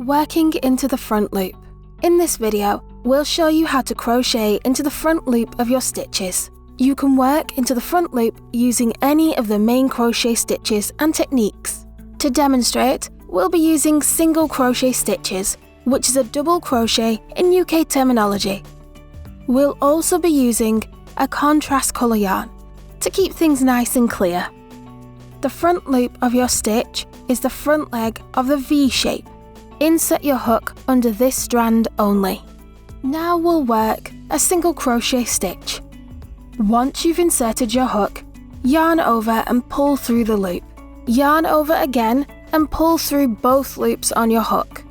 Working into the front loop. In this video, we'll show you how to crochet into the front loop of your stitches. You can work into the front loop using any of the main crochet stitches and techniques. To demonstrate, we'll be using single crochet stitches, which is a double crochet in UK terminology. We'll also be using a contrast colour yarn to keep things nice and clear. The front loop of your stitch is the front leg of the V shape. Insert your hook under this strand only. Now we'll work a single crochet stitch. Once you've inserted your hook, yarn over and pull through the loop. Yarn over again and pull through both loops on your hook.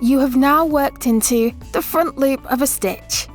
You have now worked into the front loop of a stitch.